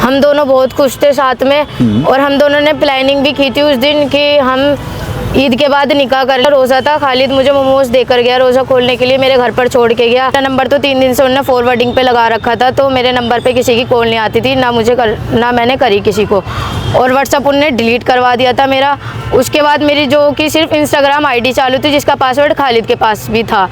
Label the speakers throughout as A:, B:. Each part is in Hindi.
A: हम दोनों बहुत खुश थे साथ में, और हम दोनों ने प्लानिंग भी की थी उस दिन कि हम ईद के बाद निकाह कर। रोज़ा था, खालिद मुझे मोमोज देकर गया रोज़ा खोलने के लिए, मेरे घर पर छोड़ के गया। मेरा नंबर तो 3 दिन से उन्होंने फॉरवर्डिंग पे लगा रखा था, तो मेरे नंबर पे किसी की कॉल नहीं आती थी, ना मैंने करी किसी को, और व्हाट्सअप उन्होंने डिलीट करवा दिया था मेरा। उसके बाद मेरी जो कि सिर्फ इंस्टाग्राम आईडी चालू थी, जिसका पासवर्ड खालिद के पास भी था।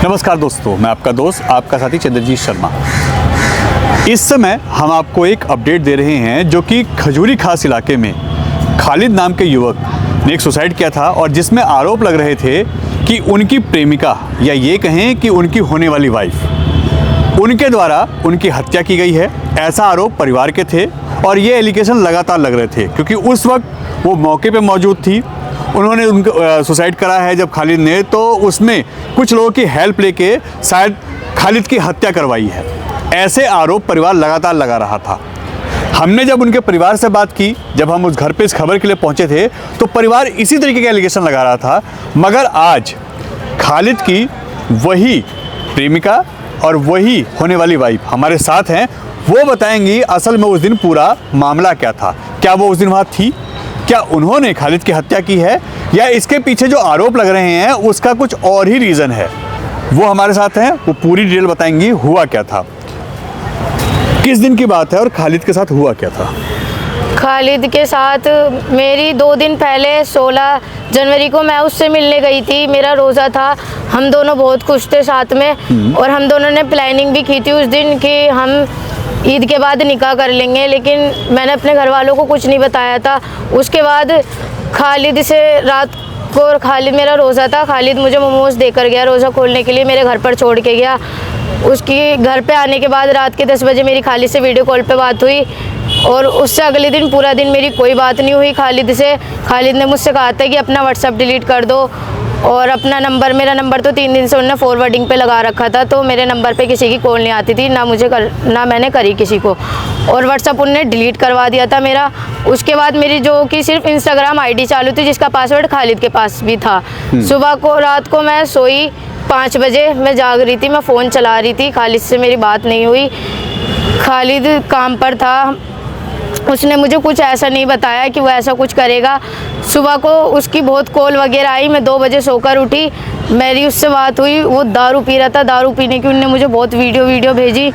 B: नमस्कार दोस्तों, मैं आपका दोस्त, आपका साथी चंद्रजीत शर्मा। इस समय हम आपको एक अपडेट दे रहे हैं जो कि खजूरी खास इलाके में खालिद नाम के युवक ने एक सुसाइड किया था, और जिसमें आरोप लग रहे थे कि उनकी प्रेमिका या ये कहें कि उनकी होने वाली वाइफ, उनके द्वारा उनकी हत्या की गई है। ऐसा आरोप परिवार के थे और ये एलिगेशन लगातार लग रहे थे, क्योंकि उस वक्त वो मौके पे मौजूद थी। उन्होंने उनका सुसाइड करा है जब खालिद ने, तो उसमें कुछ लोगों की हेल्प लेके शायद खालिद की हत्या करवाई है। ऐसे आरोप परिवार लगातार लगा रहा था। हमने जब उनके परिवार से बात की, जब हम उस घर पे इस खबर के लिए पहुंचे थे, तो परिवार इसी तरीके के एलिगेशन लगा रहा था। मगर आज खालिद की वही प्रेमिका और वही होने वाली वाइफ हमारे साथ हैं। वो बताएंगी असल में उस दिन पूरा मामला क्या था, क्या वो उस दिन वहाँ थी, क्या उन्होंने खालिद की हत्या की है, या इसके पीछे जो आरोप लग रहे हैं उसका कुछ और ही रीज़न है। वो हमारे साथ हैं, वो पूरी डिटेल बताएंगी हुआ क्या था, किस दिन की बात है और खालिद के साथ हुआ क्या था।
A: खालिद के साथ मेरी 2 दिन पहले 16 जनवरी को मैं उससे मिलने गई थी। मेरा रोज़ा था, हम दोनों बहुत खुश थे साथ में, और हम दोनों ने प्लानिंग भी की थी उस दिन कि हम ईद के बाद निकाह कर लेंगे, लेकिन मैंने अपने घर वालों को कुछ नहीं बताया था। उसके बाद खालिद से रात को, खालिद मेरा रोज़ा था, खालिद मुझे मोमोज देकर गया रोज़ा खोलने के लिए, मेरे घर पर छोड़ के गया। उसकी घर पे आने के बाद रात के 10 बजे मेरी खालिद से वीडियो कॉल पे बात हुई, और उससे अगले दिन पूरा दिन मेरी कोई बात नहीं हुई खालिद से। खालिद ने मुझसे कहा था कि अपना व्हाट्सअप डिलीट कर दो, और अपना नंबर, मेरा नंबर तो 3 दिन से उन्होंने फॉरवर्डिंग पे लगा रखा था, तो मेरे नंबर पे किसी की कॉल नहीं आती थी, ना मैंने करी किसी को, और व्हाट्सअप उन्होंने डिलीट करवा दिया था मेरा। उसके बाद मेरी जो कि सिर्फ इंस्टाग्राम आईडी चालू थी, जिसका पासवर्ड खालिद के पास भी था। रात को मैं सोई 5 बजे, मैं जाग रही थी, मैं फ़ोन चला रही थी, खालिद से मेरी बात नहीं हुई। खालिद काम पर था, उसने मुझे कुछ ऐसा नहीं बताया कि वो ऐसा कुछ करेगा। सुबह को उसकी बहुत कॉल वगैरह आई, मैं 2 बजे सोकर उठी, मेरी उससे बात हुई। वो दारू पी रहा था, दारू पीने की उनने मुझे बहुत वीडियो भेजी,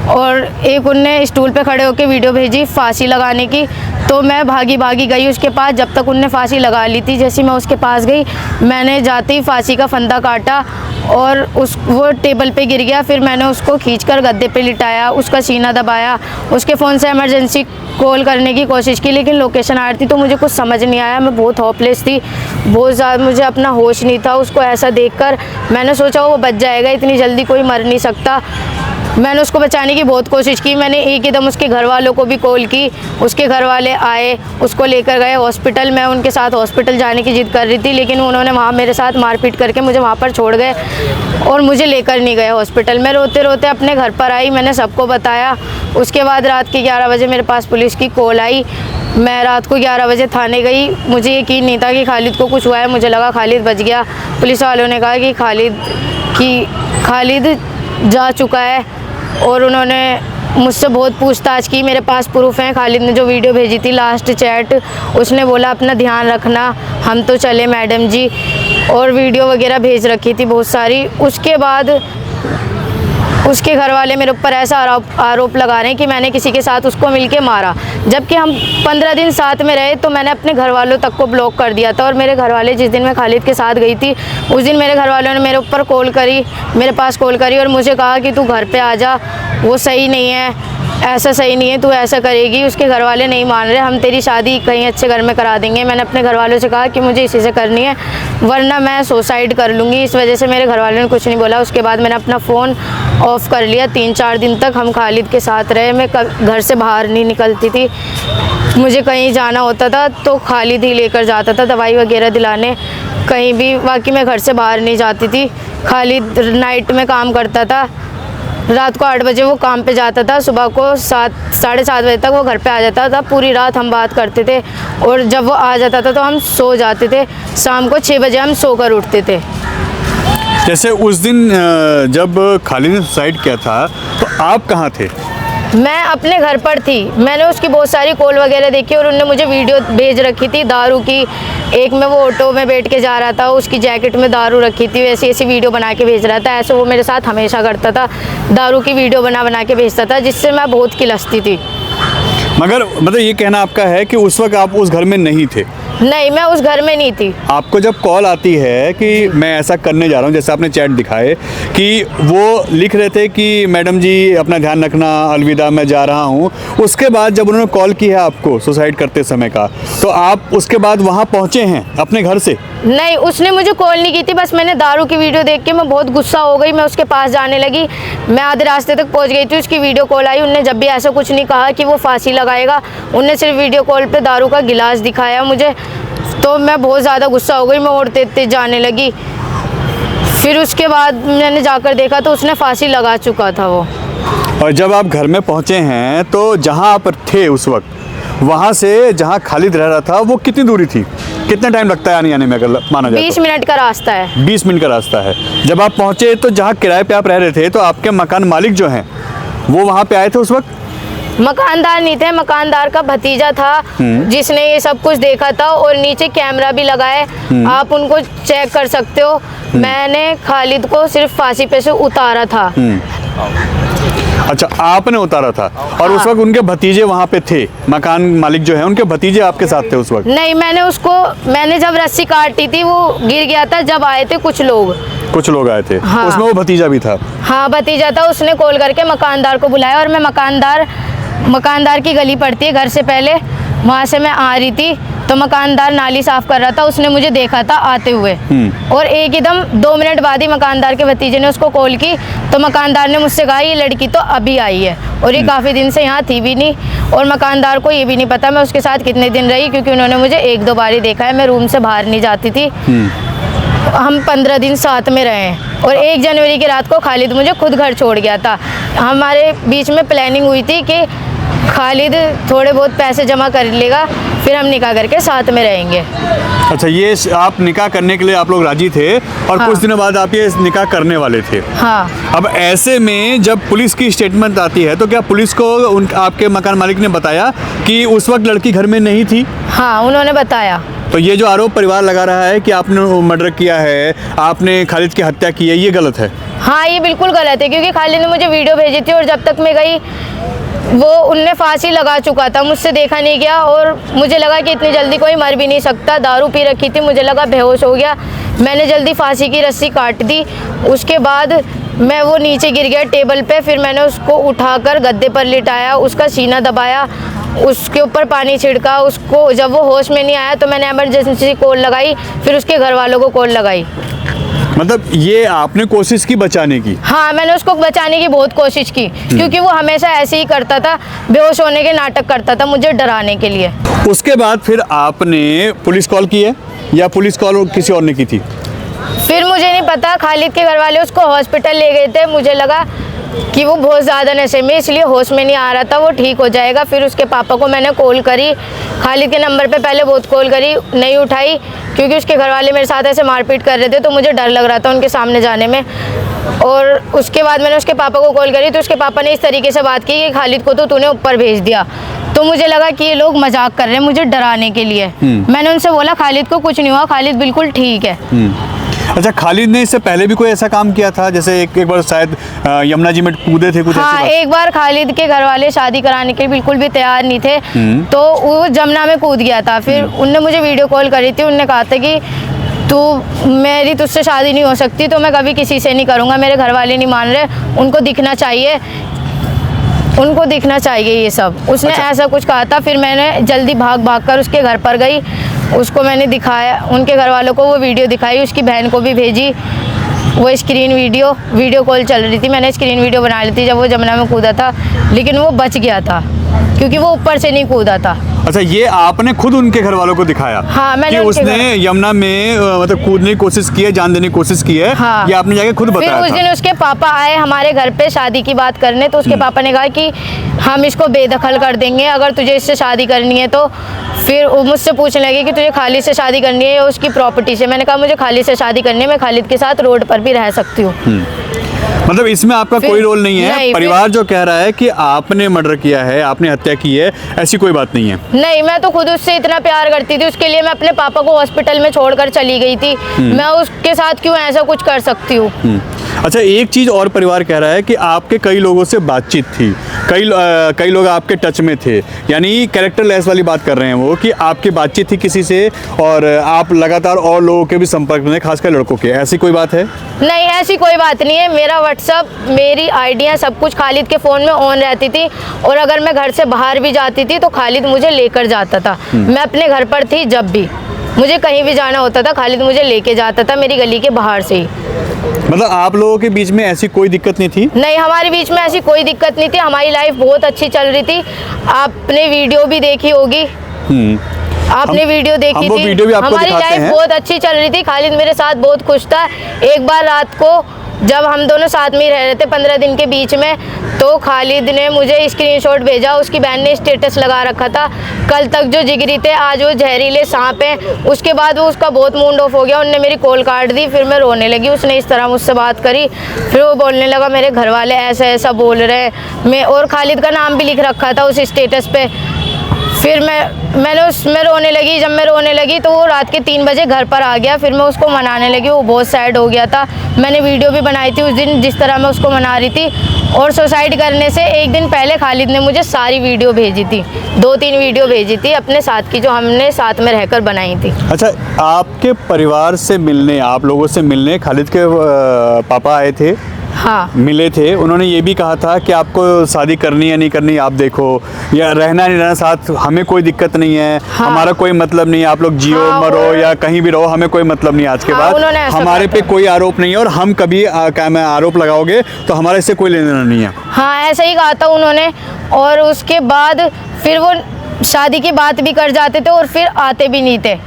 A: और एक उनने स्टूल पे खड़े होकर वीडियो भेजी फांसी लगाने की। तो मैं भागी गई उसके पास, जब तक उनने फांसी लगा ली थी। जैसे मैं उसके पास गई, मैंने जाते ही फांसी का फंदा काटा, और वो टेबल पे गिर गया। फिर मैंने उसको खींचकर गद्दे पे लिटाया, उसका सीना दबाया, उसके फ़ोन से इमरजेंसी कॉल करने की कोशिश की, लेकिन लोकेशन आ रही थी, तो मुझे कुछ समझ नहीं आया। मैं बहुत होपलेस थी, बहुत ज़्यादा, मुझे अपना होश नहीं था। उसको ऐसा देखकर मैंने सोचा वो बच जाएगा, इतनी जल्दी कोई मर नहीं सकता। मैंने उसको बचाने की बहुत कोशिश की। मैंने एकदम उसके घर वालों को भी कॉल की, उसके घर वाले आए, उसको लेकर गए हॉस्पिटल। मैं उनके साथ हॉस्पिटल जाने की जिद कर रही थी, लेकिन उन्होंने वहाँ मेरे साथ मारपीट करके मुझे वहाँ पर छोड़ गए, और मुझे लेकर नहीं गए हॉस्पिटल। मैं रोते रोते अपने घर पर आई, मैंने सबको बताया। उसके बाद रात के 11 बजे मेरे पास पुलिस की कॉल आई। मैं रात को 11 बजे थाने गई। मुझे यकीन नहीं था कि खालिद को कुछ हुआ है, मुझे लगा खालिद बच गया। पुलिस वालों ने कहा कि खालिद जा चुका है, और उन्होंने मुझसे बहुत पूछताछ की। मेरे पास प्रूफ हैं, खालिद ने जो वीडियो भेजी थी लास्ट चैट, उसने बोला अपना ध्यान रखना, हम तो चले मैडम जी, और वीडियो वगैरह भेज रखी थी बहुत सारी। उसके बाद उसके घर वाले मेरे ऊपर ऐसा आरोप लगा रहे हैं कि मैंने किसी के साथ उसको मिलके मारा, जबकि हम 15 दिन साथ में रहे। तो मैंने अपने घर वालों तक को ब्लॉक कर दिया था, और मेरे घर वाले जिस दिन मैं खालिद के साथ गई थी, उस दिन मेरे घर वालों ने मेरे ऊपर कॉल करी, मेरे पास कॉल करी, और मुझे कहा कि तू घर पे आ जा, वो सही नहीं है, ऐसा सही नहीं है, तू ऐसा करेगी। उसके घर वाले नहीं मान रहे, हम तेरी शादी कहीं अच्छे घर में करा देंगे। मैंने अपने घर वालों से कहा कि मुझे इसी से करनी है, वरना मैं सुसाइड कर लूँगी। इस वजह से मेरे घर वालों ने कुछ नहीं बोला। उसके बाद मैंने अपना फ़ोन ऑफ़ कर लिया। 3-4 दिन तक हम खालिद के साथ रहे। मैं घर से बाहर नहीं निकलती थी। मुझे कहीं जाना होता था तो खालिद ही लेकर जाता था दवाई वगैरह दिलाने, कहीं भी। बाकी मैं घर से बाहर नहीं जाती थी। खालिद नाइट में काम करता था, रात को 8 बजे वो काम पे जाता था, सुबह को 7-7:30 बजे तक वो घर पे आ जाता था। पूरी रात हम बात करते थे और जब वो आ जाता था तो हम सो जाते थे। शाम को 6 बजे हम सोकर उठते थे।
B: जैसे उस दिन जब खालिद ने सुसाइड किया था तो आप कहाँ थे?
A: मैं अपने घर पर थी। मैंने उसकी बहुत सारी कॉल वगैरह देखी और उनने मुझे वीडियो भेज रखी थी दारू की। एक में वो ऑटो में बैठ के जा रहा था, उसकी जैकेट में दारू रखी थी, ऐसी ऐसी वीडियो बना के भेज रहा था। ऐसे वो मेरे साथ हमेशा करता था, दारू की वीडियो बना के भेजता था, जिससे मैं बहुत किलसती थी।
B: मगर मतलब ये कहना आपका है कि उस वक्त आप उस घर में नहीं थे?
A: नहीं, मैं उस घर में नहीं थी।
B: आपको जब कॉल आती है कि मैं ऐसा करने जा रहा हूँ, जैसे आपने चैट दिखाए कि वो लिख रहे थे कि मैडम जी अपना ध्यान रखना, अलविदा, मैं जा रहा हूँ, उसके बाद जब उन्होंने कॉल की है आपको सुसाइड करते समय का, तो आप उसके बाद वहाँ पहुँचे हैं अपने घर से?
A: नहीं, उसने मुझे कॉल नहीं की थी। बस मैंने दारू की वीडियो देख के मैं बहुत गुस्सा हो गई। मैं उसके पास जाने लगी, मैं आधे रास्ते तक पहुंच गई थी, उसकी वीडियो कॉल आई। उनने जब भी ऐसा कुछ नहीं कहा कि वो फांसी लगाएगा, उनने सिर्फ वीडियो कॉल पे दारू का गिलास दिखाया मुझे। तो मैं बहुत ज़्यादा गुस्सा हो गई, मैं और तेज जाने लगी। फिर उसके बाद मैंने जाकर देखा तो उसने फांसी लगा चुका था वो।
B: और जब आप घर में पहुँचे हैं तो जहाँ आप थे उस वक्त, वहाँ से जहाँ खालिद रह रहा था वो कितनी दूरी थी? कितना टाइम लगता है आने जाने में, अगर माना जाए?
A: 20 मिनट का रास्ता है।
B: 20 मिनट का रास्ता है। जब आप पहुँचे तो जहाँ किराए पे आप रह रहे थे, तो आपके मकान मालिक जो हैं वो वहाँ पे आए थे उस वक्त?
A: मकानदार नहीं थे, मकानदार का भतीजा था जिसने ये सब कुछ देखा था, और नीचे कैमरा भी लगा है, आप उनको चेक कर सकते हो। मैंने खालिद को सिर्फ फांसी पे से उतारा था।
B: अच्छा, आपने उतारा था? और उस वक्त उनके भतीजे वहाँ पे थे, मकान मालिक जो है उनके भतीजे आपके साथ थे उस वक्त?
A: नहीं, मैंने जब रस्सी काटी थी वो गिर गया था, जब आए थे कुछ लोग आए थे। हाँ।
B: उसमें वो भतीजा भी था?
A: हाँ, भतीजा था। उसने कॉल करके मकानदार को बुलाया और मैं मकानदार की गली पड़ती है घर से पहले, वहाँ से मैं आ रही थी तो मकानदार नाली साफ कर रहा था, उसने मुझे देखा था आते हुए, और एकदम 2 मिनट बाद ही मकानदार के भतीजे ने उसको कॉल की। तो मकानदार ने मुझसे कहा ये लड़की तो अभी आई है और ये काफ़ी दिन से यहाँ थी भी नहीं, और मकानदार को ये भी नहीं पता मैं उसके साथ कितने दिन रही, क्योंकि उन्होंने मुझे 1-2 बार ही देखा है। मैं रूम से बाहर नहीं जाती थी। हम 15 दिन साथ में रहे हैं, और 1 जनवरी की रात को खालिद मुझे खुद घर छोड़ गया था। हमारे बीच में प्लानिंग हुई थी कि खालिद थोड़े बहुत पैसे जमा कर लेगा, फिर हम निकाह करके साथ में रहेंगे।
B: अच्छा, ये आप निकाह करने के लिए आप लोग राजी थे, और
A: हाँ।
B: कुछ दिनों बाद आप ये निकाह करने वाले थे।
A: हाँ।
B: अब ऐसे में जब पुलिस की स्टेटमेंट आती है तो क्या पुलिस को आपके मकान मालिक ने बताया कि उस वक्त लड़की घर में नहीं थी?
A: हाँ, उन्होंने बताया।
B: तो ये जो आरोप परिवार लगा रहा है कि आपने मर्डर किया है, आपने खालिद की हत्या की है, ये गलत है?
A: हाँ, ये बिल्कुल गलत है, क्योंकि खालिद ने मुझे वीडियो भेजी थी और जब तक मैं गई वो उनने फांसी लगा चुका था, मुझसे देखा नहीं गया, और मुझे लगा कि इतनी जल्दी कोई मर भी नहीं सकता। दारू पी रखी थी, मुझे लगा बेहोश हो गया, मैंने जल्दी फांसी की रस्सी काट दी। उसके बाद मैं वो नीचे गिर गया टेबल पे, फिर मैंने उसको उठाकर गद्दे पर लिटाया, उसका सीना दबाया, उसके ऊपर पानी छिड़का उसको। जब वो होश में नहीं आया तो मैंने इमरजेंसी कॉल लगाई, फिर उसके घर वालों को कॉल लगाई।
B: मतलब ये आपने कोशिश की बचाने की?
A: हाँ, मैंने उसको बचाने की बहुत कोशिश की, क्योंकि वो हमेशा ऐसे ही करता था, बेहोश होने के नाटक करता था मुझे डराने के लिए।
B: उसके बाद फिर आपने पुलिस कॉल की है या पुलिस कॉल किसी और ने की थी?
A: फिर मुझे नहीं पता, खालिद के घर वाले उसको हॉस्पिटल ले गए थे। मुझे लगा कि वो बहुत ज़्यादा नशे में, इसलिए होश में नहीं आ रहा था, वो ठीक हो जाएगा। फिर उसके पापा को मैंने कॉल करी, खालिद के नंबर पे पहले बहुत कॉल करी, नहीं उठाई, क्योंकि उसके घर वाले मेरे साथ ऐसे मारपीट कर रहे थे, तो मुझे डर लग रहा था उनके सामने जाने में। और उसके बाद मैंने उसके पापा को कॉल करी तो उसके पापा ने इस तरीके से बात की कि खालिद को तो तूने ऊपर भेज दिया। तो मुझे लगा कि ये लोग मजाक कर रहे हैं मुझे डराने के लिए। मैंने उनसे बोला खालिद को कुछ नहीं हुआ, खालिद बिल्कुल ठीक है।
B: अच्छा, खालिद ने इससे पहले भी कोई ऐसा काम किया था, जैसे एक बार शायद यमुना जी में कूदे थे कुछ?
A: हाँ, एक बार खालिद के घर वाले शादी कराने के लिए बिल्कुल भी तैयार नहीं थे, तो वो जमुना में कूद गया था। फिर उनने मुझे वीडियो कॉल करी थी, उनने कहा था कि तो मेरी तुझसे शादी नहीं हो सकती, तो मैं कभी किसी से नहीं करूँगा, मेरे घर वाले नहीं मान रहे, उनको दिखना चाहिए ये सब। उसने ऐसा कुछ कहा था। फिर मैंने जल्दी भाग कर उसके घर पर गई, उसको मैंने दिखाया, उनके घर वालों को वो वीडियो दिखाई, उसकी बहन को भी भेजी वो वीडियो कॉल चल रही थी, मैंने स्क्रीन वीडियो बना ली थी जब वो जमुना में कूदा था, लेकिन वो बच गया था। क्योंकि वो ऊपर से नहीं कूदा था।
B: अच्छा, ये आपने खुद उनके घर वालों को दिखाया?
A: हाँ, मैंने
B: कि
A: उनके
B: उसने यमुना में मतलब कूदने की कोशिश की है, जान देने की कोशिश की है।
A: हाँ।
B: ये आपने जाके खुद
A: फिर
B: बताया
A: उस
B: था?
A: दिन उसके पापा आए हमारे घर पे शादी की बात करने, तो उसके पापा ने कहा कि हम इसको बेदखल कर देंगे, अगर तुझे इससे शादी करनी है तो। फिर वो मुझसे पूछने लगे कि तुझे खालिद से शादी करनी है या उसकी प्रॉपर्टी से। मैंने कहा मुझे खालिद से शादी करनी है, मैं खालिद के साथ रोड पर भी रह सकती हूँ।
B: मतलब इसमें आपका
A: फिर-
B: कोई रोल नहीं है?
A: नहीं,
B: परिवार जो कह रहा है कि आपने मर्डर किया है, आपने हत्या की है, ऐसी कोई बात नहीं है?
A: नहीं, मैं तो खुद उससे इतना प्यार करती थी, उसके लिए मैं अपने पापा को हॉस्पिटल में छोड़कर चली गई थी। मैं उसके साथ क्यों ऐसा कुछ कर सकती हूँ?
B: अच्छा, एक चीज़ और परिवार कह रहा है कि आपके कई लोगों से बातचीत थी, कई लोग आपके टच में थे, यानी कैरेक्टर लेस वाली बात कर रहे हैं वो, कि आपकी बातचीत थी किसी से और आप लगातार और लोगों के भी संपर्क में, खासकर लड़कों के, ऐसी कोई बात है?
A: नहीं, ऐसी कोई बात नहीं है। मेरा व्हाट्सअप, मेरी आइडिया सब कुछ खालिद के फ़ोन में ऑन रहती थी, और अगर मैं घर से बाहर भी जाती थी तो खालिद मुझे लेकर जाता था। मैं अपने घर पर थी, जब भी मुझे कहीं भी जाना होता था खालिद मुझे लेके जाता था, मेरी गली के बाहर से ही।
B: मतलब आप लोगों के बीच में ऐसी कोई दिक्कत नहीं थी?
A: नहीं, हमारे बीच में ऐसी कोई दिक्कत नहीं थी, हमारी लाइफ बहुत अच्छी चल रही थी। आपने वीडियो भी देखी होगी, आपने वीडियो देखी
B: हम वो
A: थी,
B: वीडियो भी आपको
A: हमारी
B: दिखाते
A: लाइफ
B: हैं।
A: बहुत अच्छी चल रही थी। खालिद मेरे साथ बहुत खुश था। एक बार रात को जब हम दोनों साथ में ही रह रहे थे 15 दिन के बीच में, तो खालिद ने मुझे स्क्रीनशॉट भेजा, उसकी बहन ने स्टेटस लगा रखा था, कल तक जो जिगरी थे आज वो जहरीले सांप हैं। उसके बाद वो उसका बहुत मूड ऑफ हो गया, उन्होंने मेरी कॉल काट दी। फिर मैं रोने लगी, उसने इस तरह मुझसे बात करी। फिर वो बोलने लगा मेरे घर वाले ऐसा ऐसा बोल रहे हैं, मैं और खालिद का नाम भी लिख रखा था उस स्टेटस पे। फिर मैं रोने लगी। जब मैं रोने लगी तो वो रात के 3 बजे घर पर आ गया। फिर मैं उसको मनाने लगी, वो बहुत सैड हो गया था। मैंने वीडियो भी बनाई थी उस दिन, जिस तरह मैं उसको मना रही थी। और सुसाइड करने से एक दिन पहले खालिद ने मुझे सारी वीडियो भेजी थी, 2-3 वीडियो भेजी थी अपने साथ की, जो हमने साथ में रहकर बनाई थी।
B: अच्छा, आपके परिवार से मिलने, आप लोगों से मिलने खालिद के पापा आए थे?
A: हाँ,
B: मिले थे। उन्होंने ये भी कहा था कि आपको शादी करनी है नहीं करनी आप देखो, या रहना नहीं रहना साथ, हमें कोई दिक्कत नहीं है।
A: हाँ।
B: हमारा कोई मतलब नहीं है, आप लोग जियो
A: हाँ,
B: मरो या कहीं भी रहो, हमें कोई मतलब नहीं है आज के
A: हाँ,
B: बाद।
A: उन्होंने ऐसा
B: हमारे
A: कहा
B: पे
A: था।
B: कोई आरोप नहीं है, और हम कभी क्या मैं आरोप लगाओगे तो हमारे से कोई लेना देना नहीं है।
A: हाँ, ऐसा ही कहा था उन्होंने। और उसके बाद फिर वो शादी की बात भी कर जाते थे और फिर आते भी नहीं थे।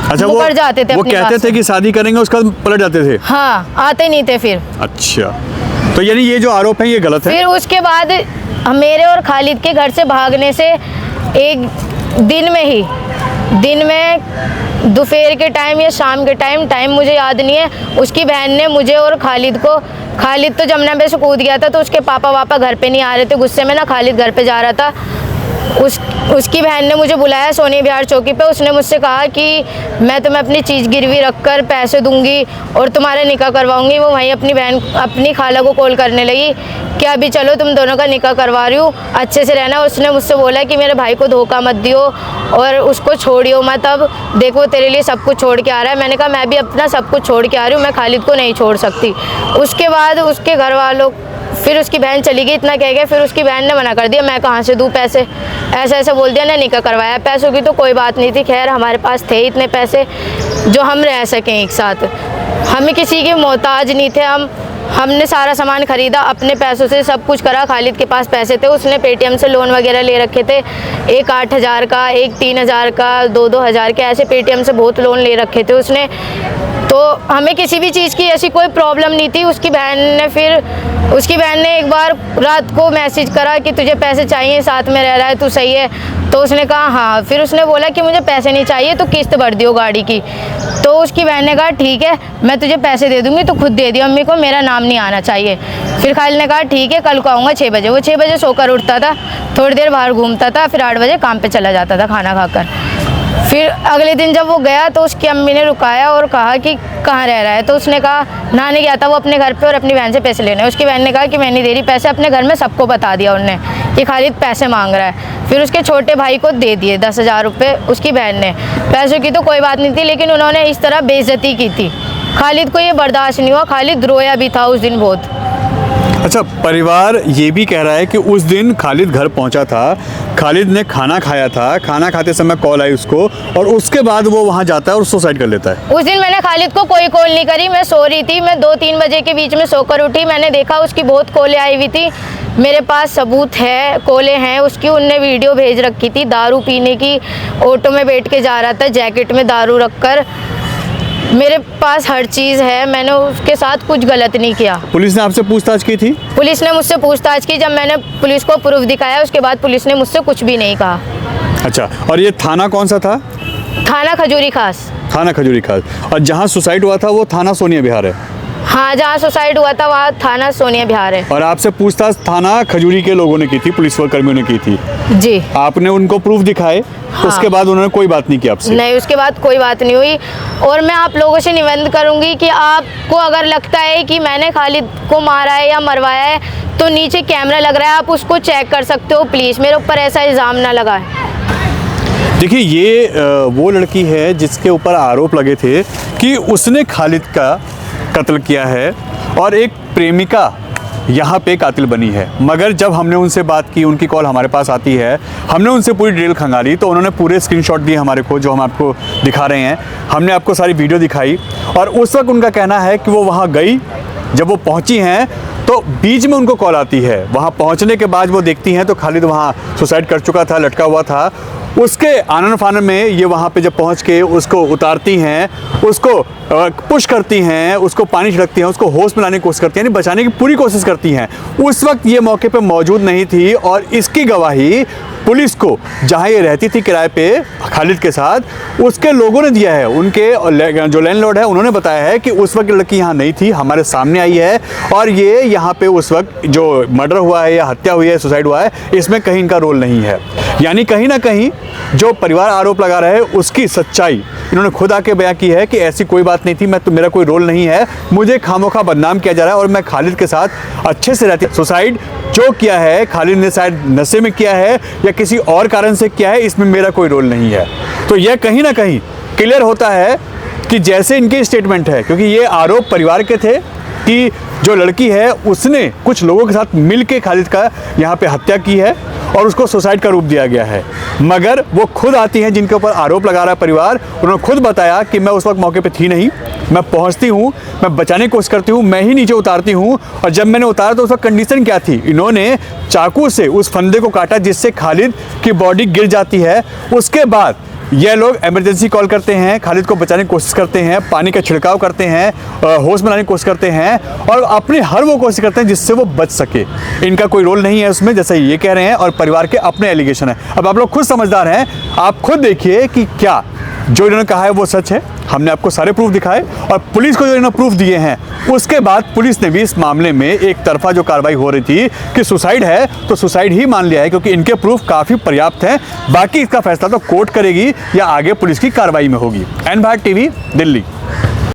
B: अच्छा,
A: मुकर जाते थे
B: वो
A: अपनी
B: कहते
A: बात
B: थे
A: से।
B: कि शादी करेंगे, उसका पलट जाते थे?
A: हाँ, आते नहीं थे फिर।
B: अच्छा, तो यानी ये जो आरोप है ये गलत है?
A: फिर उसके बाद मेरे और खालिद के घर से भागने से एक दिन में दोपहर के टाइम या शाम के टाइम मुझे याद नहीं है, उसकी बहन ने मुझे और खालिद तो जमुना में से कूद गया था, तो उसके पापा घर पे नहीं आ रहे थे गुस्से में ना, खालिद घर पे जा रहा था। उसकी बहन ने मुझे बुलाया सोनी बिहार चौकी पे। उसने मुझसे कहा कि मैं तुम्हें अपनी चीज़ गिरवी रखकर पैसे दूंगी और तुम्हारा निकाह करवाऊंगी। वो वहीं अपनी खाला को कॉल करने लगी कि अभी चलो तुम दोनों का निकाह करवा रही हूँ, अच्छे से रहना। उसने मुझसे बोला कि मेरे भाई को धोखा मत दियो और उसको छोड़ियो मत, अब देखो तेरे लिए सब कुछ छोड़ के आ रहा है। मैंने कहा मैं भी अपना सब कुछ छोड़ के आ रही हूँ, मैं खालिद को नहीं छोड़ सकती। उसके बाद उसके घर वालों, फिर उसकी बहन चली गई, इतना कह गया। फिर उसकी बहन ने मना कर दिया, मैं कहाँ से दूँ पैसे, ऐसा बोल दिया। ने निकाह करवाया। पैसों की तो कोई बात नहीं थी, खैर हमारे पास थे इतने पैसे जो हम रह सकें एक साथ, हमें किसी के मोहताज नहीं थे। हमने सारा सामान खरीदा अपने पैसों से, सब कुछ करा। खालिद के पास पैसे थे, उसने पेटीएम से लोन वगैरह ले रखे थे, एक 8,000 का, एक 3,000 का, 2-2 हज़ार के, ऐसे पेटीएम से बहुत लोन ले रखे थे उसने। तो हमें किसी भी चीज़ की ऐसी कोई प्रॉब्लम नहीं थी। उसकी बहन ने एक बार रात को मैसेज करा कि तुझे पैसे चाहिए, साथ में रह रहा है, तू सही है? तो उसने कहा हाँ। फिर उसने बोला कि मुझे पैसे नहीं चाहिए, तो किस्त भर दियो गाड़ी की। तो उसकी बहन ने कहा ठीक है, मैं तुझे पैसे दे दूँगी, तो खुद दे दियो, अम्मी को मेरा नाम नहीं आना चाहिए। फिर खालिद ने कहा ठीक है, कल को आऊँगा 6 बजे। वो 6 बजे सोकर उठता था, थोड़ी देर बाहर घूमता था, फिर 8 बजे काम पे चला जाता था खाना खाकर। फिर अगले दिन जब वो गया तो उसकी अम्मी ने रुकाया और कहा कि कहाँ रह रहा है? तो उसने कहा नहाने गया था वो अपने घर पे और अपनी बहन से पैसे लेने। उसकी बहन ने कहा कि मैं नहीं दे रही पैसे, अपने घर में सबको बता दिया उनने कि खालिद पैसे मांग रहा है। फिर उसके छोटे भाई को दे दिए 10,000 रुपये उसकी बहन ने। पैसों की तो कोई बात नहीं थी, लेकिन उन्होंने इस तरह बेइज्जती की थी। खालिद को ये बर्दाश्त नहीं हुआ, खालिद रोया भी था उस दिन बहुत।
B: अच्छा, परिवार ये भी कह रहा है कि उस दिन खालिद घर पहुंचा था, खालिद ने खाना खाया था, खाना खाते समय कॉल आई उसको और उसके बाद वो वहां जाता है और सुसाइड कर लेता है।
A: उस दिन मैंने खालिद को कोई कॉल नहीं करी, मैं सो रही थी। मैं 2-3 बजे के बीच में सोकर उठी, मैंने देखा उसकी बहुत कॉलें आई हुई थी। मेरे पास सबूत है, कॉलें हैं उसकी। उनने वीडियो भेज रखी थी दारू पीने की, ऑटो में बैठ के जा रहा था जैकेट में दारू रखकर। मेरे पास हर चीज़ है, मैंने उसके साथ कुछ गलत नहीं किया।
B: पुलिस ने आपसे पूछताछ की थी?
A: पुलिस ने मुझसे पूछताछ की, जब मैंने पुलिस को प्रूफ दिखाया उसके बाद पुलिस ने मुझसे कुछ भी नहीं कहा।
B: अच्छा, और ये थाना कौन सा था?
A: थाना खजूरी खास।
B: थाना खजूरी खास। और जहाँ सुसाइड हुआ था वो थाना सोनिया विहार है?
A: हाँ, जहाँ सुसाइड हुआ था वहाँ थाना सोनिया विहार है।
B: और आपसे पूछताछ थाना खजूरी के लोगों ने की थी, पुलिस कर्मियों ने की थी?
A: जी।
B: आपने उनको प्रूफ दिखाए?
A: हाँ।
B: उसके बाद उन्होंने कोई बात नहीं की आपसे?
A: नहीं, उसके बाद कोई बात नहीं हुई। और मैं आप लोगों से निवेदन करूंगी कि आपको अगर लगता है कि मैंने खालिद को मारा है या मरवाया है तो नीचे कैमरा लग रहा है, आप उसको चेक कर सकते हो प्लीज़। मेरे ऊपर ऐसा इल्ज़ाम ना लगाएं।
B: देखिए, ये वो लड़की है जिसके ऊपर आरोप लगे थे कि उसने खालिद का कत्ल किया है और एक प्रेमिका यहाँ पे कातिल बनी है। मगर जब हमने उनसे बात की, उनकी कॉल हमारे पास आती है, हमने उनसे पूरी डिटेल खंगाली तो उन्होंने पूरे स्क्रीनशॉट दिए हमारे को, जो हम आपको दिखा रहे हैं। हमने आपको सारी वीडियो दिखाई और उस वक्त उनका कहना है कि वो वहाँ गई, जब वो पहुँची हैं तो बीच में उनको कॉल आती है। वहाँ पहुँचने के बाद वो देखती हैं तो खालिद वहाँ सुसाइड कर चुका था, लटका हुआ था। उसके आनन फानन में ये वहाँ पे जब पहुँच के उसको उतारती हैं, उसको पुश करती हैं, उसको पानी छिड़कती हैं, उसको होश में लाने की कोशिश करती हैं, यानी बचाने की पूरी कोशिश करती हैं। उस वक्त ये मौके पे मौजूद नहीं थी और इसकी गवाही पुलिस को, जहाँ ये रहती थी किराए पे खालिद के साथ, उसके लोगों ने दिया है। उनके जो लैंडलॉर्ड है उन्होंने बताया है कि उस वक्त लड़की यहाँ नहीं थी, हमारे सामने आई है और ये यहाँ पे उस वक्त जो मर्डर हुआ है या हत्या हुई है, सुसाइड हुआ है, इसमें कहीं इनका रोल नहीं है। यानी कहीं ना कहीं जो परिवार आरोप लगा रहा है उसकी सच्चाई इन्होंने खुद आके बयां की है कि ऐसी कोई बात नहीं थी, मेरा कोई रोल नहीं है, मुझे खामोखा बदनाम किया जा रहा है और मैं खालिद के साथ अच्छे से रहती। सुसाइड जो किया है खालिद ने शायद नशे में किया है या किसी और कारण से किया है, इसमें मेरा कोई रोल नहीं है। तो यह कहीं ना कहीं क्लियर होता है कि जैसे इनके स्टेटमेंट है, क्योंकि ये आरोप परिवार के थे कि जो लड़की है उसने कुछ लोगों के साथ मिल के खालिद का यहाँ पे हत्या की है और उसको सुसाइड का रूप दिया गया है। मगर वो खुद आती हैं जिनके ऊपर आरोप लगा रहा है परिवार, उन्होंने खुद बताया कि मैं उस वक्त मौके पे थी नहीं, मैं पहुंचती हूँ, मैं बचाने की कोशिश करती हूँ, मैं ही नीचे उतारती हूँ और जब मैंने उतारा तो उस वक्त कंडीशन क्या थी, इन्होंने चाकू से उस फंदे को काटा जिससे खालिद की बॉडी गिर जाती है। उसके बाद ये लोग इमरजेंसी कॉल करते हैं, खालिद को बचाने की कोशिश करते हैं, पानी का छिड़काव करते हैं, होश में लाने की कोशिश करते हैं और अपनी हर वो कोशिश करते हैं जिससे वो बच सके। इनका कोई रोल नहीं है उसमें, जैसे ये कह रहे हैं और परिवार के अपने एलिगेशन है। अब आप लोग खुद समझदार हैं, आप खुद देखिए कि क्या जो इन्होंने कहा है वो सच है। हमने आपको सारे प्रूफ दिखाए और पुलिस को जो इन्होंने प्रूफ दिए हैं उसके बाद पुलिस ने भी इस मामले में एक तरफा जो कार्रवाई हो रही थी कि सुसाइड है तो सुसाइड ही मान लिया है, क्योंकि इनके प्रूफ काफ़ी पर्याप्त हैं। बाकी इसका फैसला तो कोर्ट करेगी या आगे पुलिस की कार्रवाई में होगी। N Bharat TV, Delhi.